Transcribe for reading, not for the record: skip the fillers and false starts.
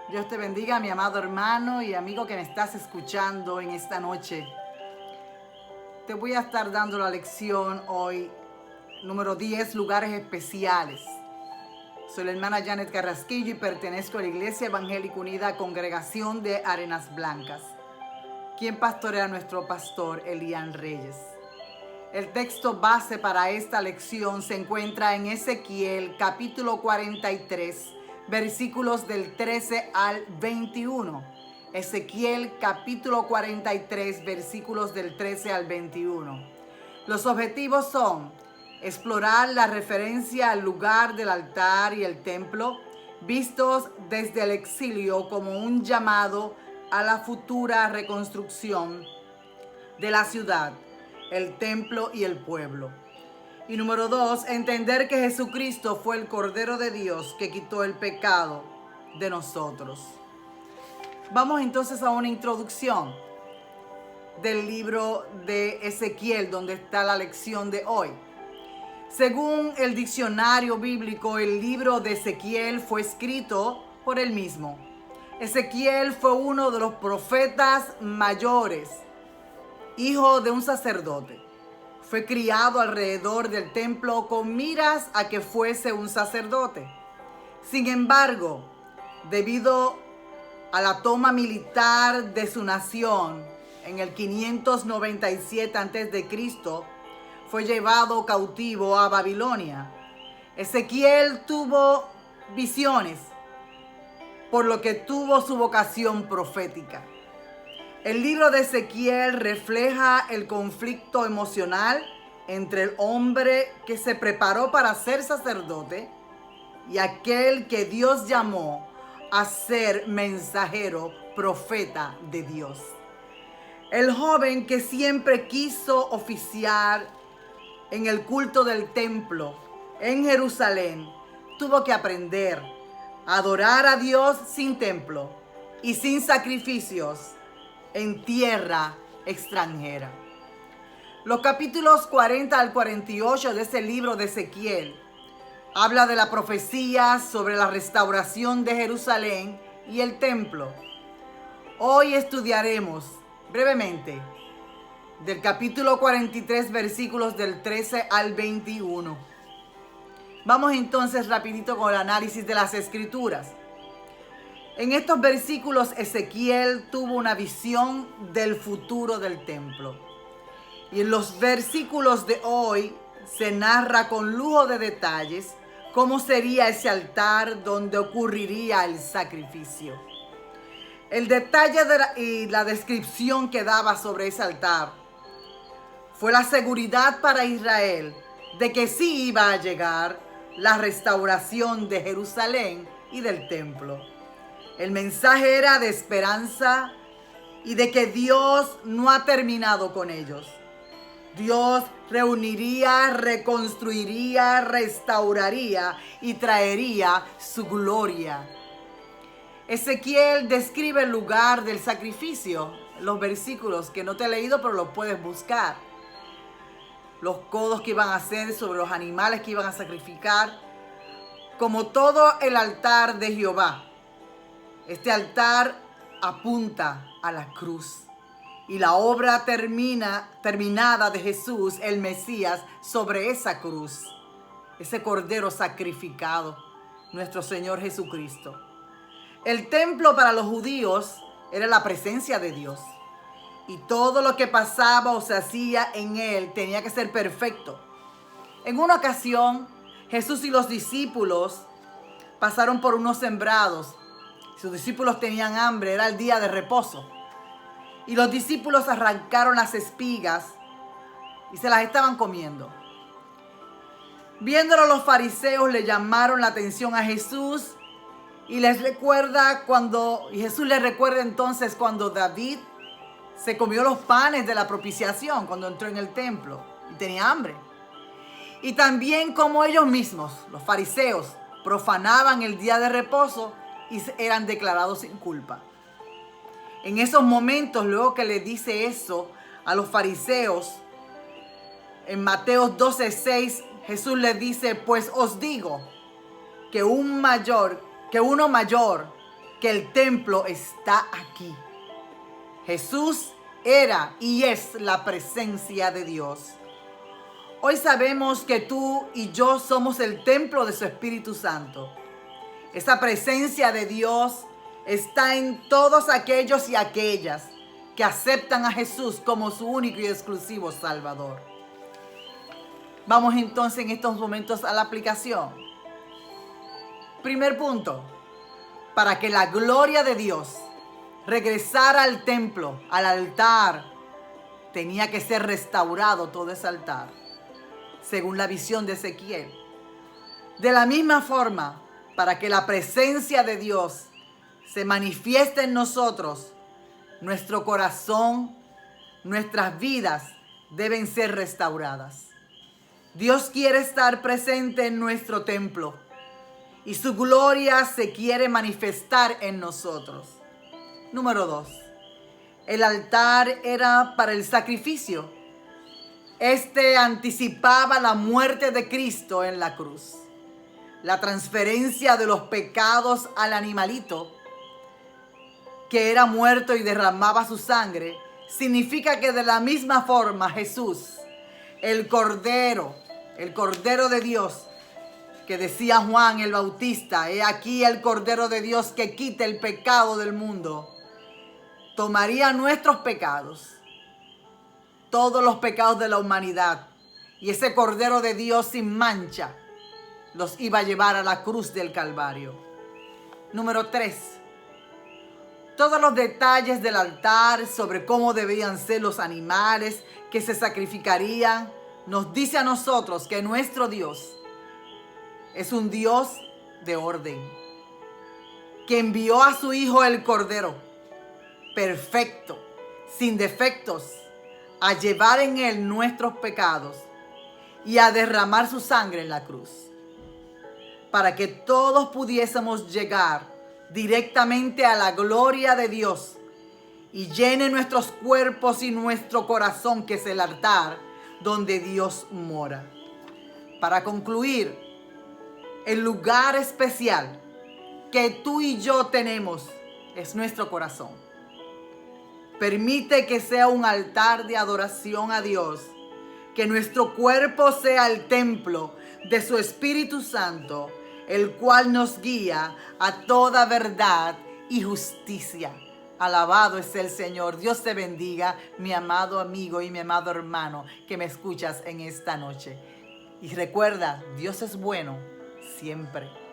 Dios te bendiga, mi amado hermano y amigo que me estás escuchando en esta noche. Te voy a estar dando la lección hoy, número 10, lugares especiales. Soy la hermana Janet Carrasquillo y pertenezco a la Iglesia Evangélica Unida Congregación de Arenas Blancas, quien pastorea a nuestro pastor Elian Reyes. El texto base para esta lección se encuentra en Ezequiel capítulo 43, versículos del 13 al 21. Ezequiel capítulo 43, versículos del 13 al 21. Los objetivos son explorar la referencia al lugar del altar y el templo, vistos desde el exilio como un llamado a la futura reconstrucción de la ciudad, el templo y el pueblo. Y número 2, entender que Jesucristo fue el Cordero de Dios que quitó el pecado de nosotros. Vamos entonces a una introducción del libro de Ezequiel, donde está la lección de hoy. Según el diccionario bíblico, el libro de Ezequiel fue escrito por él mismo. Ezequiel fue uno de los profetas mayores, hijo de un sacerdote. Fue criado alrededor del templo con miras a que fuese un sacerdote. Sin embargo, debido a la toma militar de su nación en el 597 a.C., fue llevado cautivo a Babilonia. Ezequiel tuvo visiones, por lo que tuvo su vocación profética. El libro de Ezequiel refleja el conflicto emocional entre el hombre que se preparó para ser sacerdote y aquel que Dios llamó a ser mensajero, profeta de Dios. El joven que siempre quiso oficiar en el culto del templo en Jerusalén tuvo que aprender a adorar a Dios sin templo y sin sacrificios en tierra extranjera. Los capítulos 40 al 48 de ese libro de Ezequiel habla de la profecía sobre la restauración de Jerusalén y el templo. Hoy estudiaremos brevemente del capítulo 43, versículos del 13 al 21. Vamos entonces rapidito con el análisis de las escrituras. En estos versículos, Ezequiel tuvo una visión del futuro del templo. Y en los versículos de hoy se narra con lujo de detalles cómo sería ese altar donde ocurriría el sacrificio. El detalle y la descripción que daba sobre ese altar fue la seguridad para Israel de que sí iba a llegar la restauración de Jerusalén y del templo. El mensaje era de esperanza y de que Dios no ha terminado con ellos. Dios reuniría, reconstruiría, restauraría y traería su gloria. Ezequiel describe el lugar del sacrificio, los versículos que no te he leído, pero los puedes buscar. Los codos que iban a hacer sobre los animales que iban a sacrificar, como todo el altar de Jehová. Este altar apunta a la cruz y la obra terminada de Jesús, el Mesías, sobre esa cruz. Ese cordero sacrificado, nuestro Señor Jesucristo. El templo para los judíos era la presencia de Dios. Y todo lo que pasaba o se hacía en él tenía que ser perfecto. En una ocasión, Jesús y los discípulos pasaron por unos sembrados. Sus discípulos tenían hambre, era el día de reposo. Y los discípulos arrancaron las espigas y se las estaban comiendo. Viéndolo, los fariseos le llamaron la atención a Jesús y Jesús les recuerda entonces cuando David se comió los panes de la propiciación cuando entró en el templo y tenía hambre. Y también como ellos mismos, los fariseos, profanaban el día de reposo y eran declarados sin culpa. En esos momentos, luego que le dice eso a los fariseos, en Mateo 12:6, Jesús les dice: pues os digo que uno mayor que el templo está aquí. Jesús era y es la presencia de Dios. Hoy sabemos que tú y yo somos el templo de su Espíritu Santo. Esa presencia de Dios está en todos aquellos y aquellas que aceptan a Jesús como su único y exclusivo Salvador. Vamos entonces en estos momentos a la aplicación. Primer punto, para que la gloria de Dios regresara al templo, al altar, tenía que ser restaurado todo ese altar, según la visión de Ezequiel. De la misma forma, para que la presencia de Dios se manifieste en nosotros, nuestro corazón, nuestras vidas deben ser restauradas. Dios quiere estar presente en nuestro templo y su gloria se quiere manifestar en nosotros. Número 2. El altar era para el sacrificio. Este anticipaba la muerte de Cristo en la cruz. La transferencia de los pecados al animalito que era muerto y derramaba su sangre, significa que de la misma forma Jesús, el Cordero de Dios, que decía Juan el Bautista, he aquí el Cordero de Dios que quita el pecado del mundo, tomaría nuestros pecados, todos los pecados de la humanidad, y ese Cordero de Dios sin mancha los iba a llevar a la cruz del Calvario. Número 3. Todos los detalles del altar sobre cómo debían ser los animales que se sacrificarían, nos dice a nosotros que nuestro Dios es un Dios de orden, que envió a su Hijo el Cordero, perfecto, sin defectos, a llevar en él nuestros pecados y a derramar su sangre en la cruz, para que todos pudiésemos llegar directamente a la gloria de Dios y llene nuestros cuerpos y nuestro corazón, que es el altar donde Dios mora. Para concluir, el lugar especial que tú y yo tenemos es nuestro corazón. Permite que sea un altar de adoración a Dios, que nuestro cuerpo sea el templo de su Espíritu Santo, el cual nos guía a toda verdad y justicia. Alabado es el Señor. Dios te bendiga, mi amado amigo y mi amado hermano que me escuchas en esta noche. Y recuerda, Dios es bueno siempre.